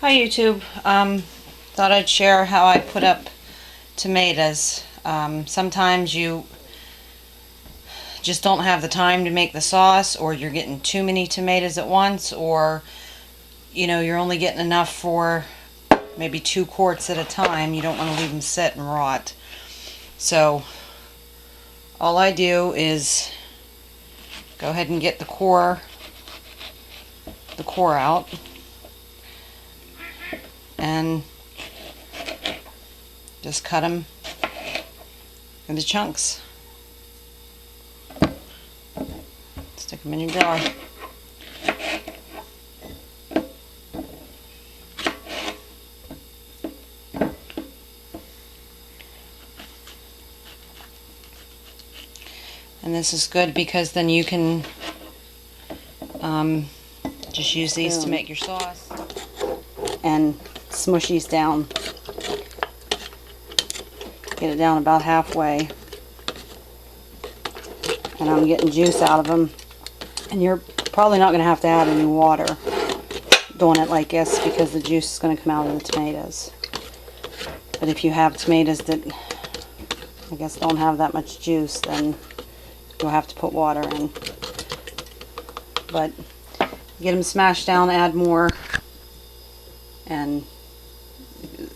Hi YouTube. Thought I'd share how I put up tomatoes. Sometimes you just don't have the time to make the sauce, or you're getting too many tomatoes at once, or you're only getting enough for maybe 2 quarts at a time. You don't want to leave them sit and rot. So all I do is go ahead and get the core out and just cut them into chunks. Stick them in your jar. And this is good because then you can just use these to make your sauce and smush these down. Get it down about halfway. And I'm getting juice out of them. And you're probably not going to have to add any water doing it like this, because the juice is going to come out of the tomatoes. But if you have tomatoes that I guess don't have that much juice, then you'll have to put water in. But get them smashed down, add more, and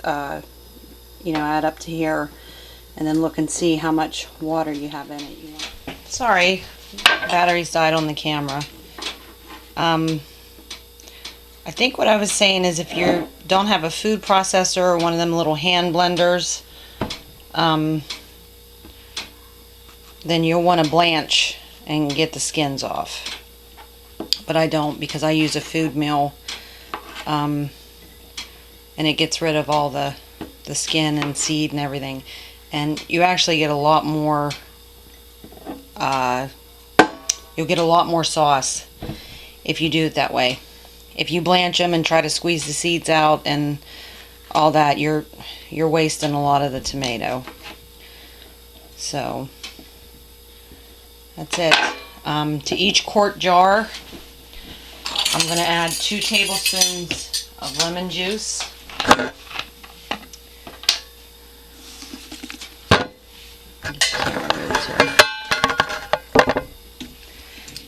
add up to here, and then look and see how much water you have in it. Sorry, batteries died on the camera. I think what I was saying is, if you don't have a food processor or one of them little hand blenders, then you'll want to blanch and get the skins off. But I don't, because I use a food mill, and it gets rid of all the skin and seed and everything. And you actually get a lot more, you'll get a lot more sauce if you do it that way. If you blanch them and try to squeeze the seeds out and all that, you're wasting a lot of the tomato. So that's it. To each quart jar, I'm going to add 2 tablespoons of lemon juice.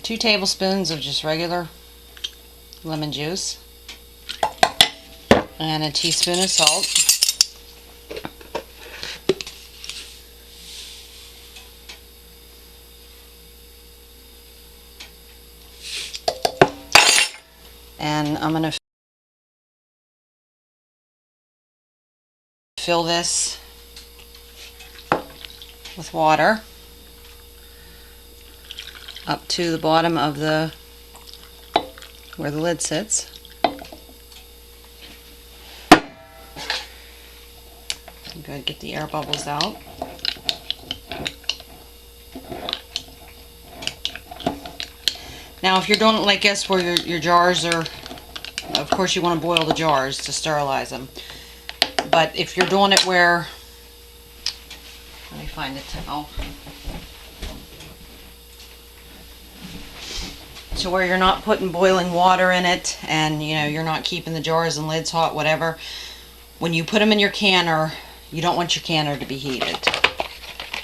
Two tablespoons of just regular lemon juice, and a teaspoon of salt. And I'm going to fill this with water up to the bottom of where the lid sits. Good, get the air bubbles out. Now if you're doing it like this, where your jars are, of course you want to boil the jars to sterilize them. But if you're doing it where, let me find the towel. To where you're not putting boiling water in it, and you're not keeping the jars and lids hot, whatever. When you put them in your canner, you don't want your canner to be heated.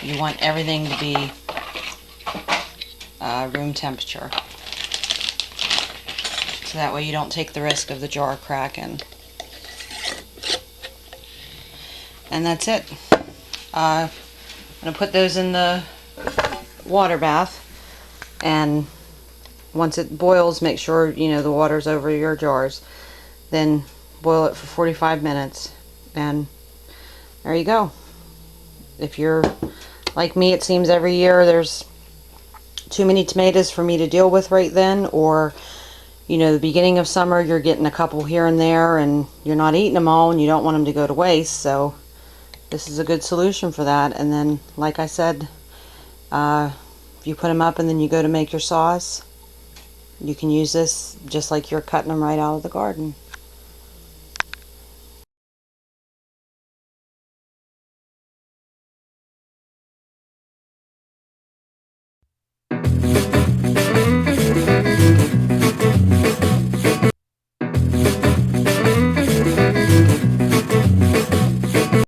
You want everything to be room temperature. So that way you don't take the risk of the jar cracking. And that's it. I'm going to put those in the water bath, and once it boils, make sure the water's over your jars. Then boil it for 45 minutes, and there you go. If you're like me, it seems every year there's too many tomatoes for me to deal with right then, or the beginning of summer you're getting a couple here and there, and you're not eating them all, and you don't want them to go to waste. So this is a good solution for that. And then, like I said, if you put them up and then you go to make your sauce, you can use this just like you're cutting them right out of the garden.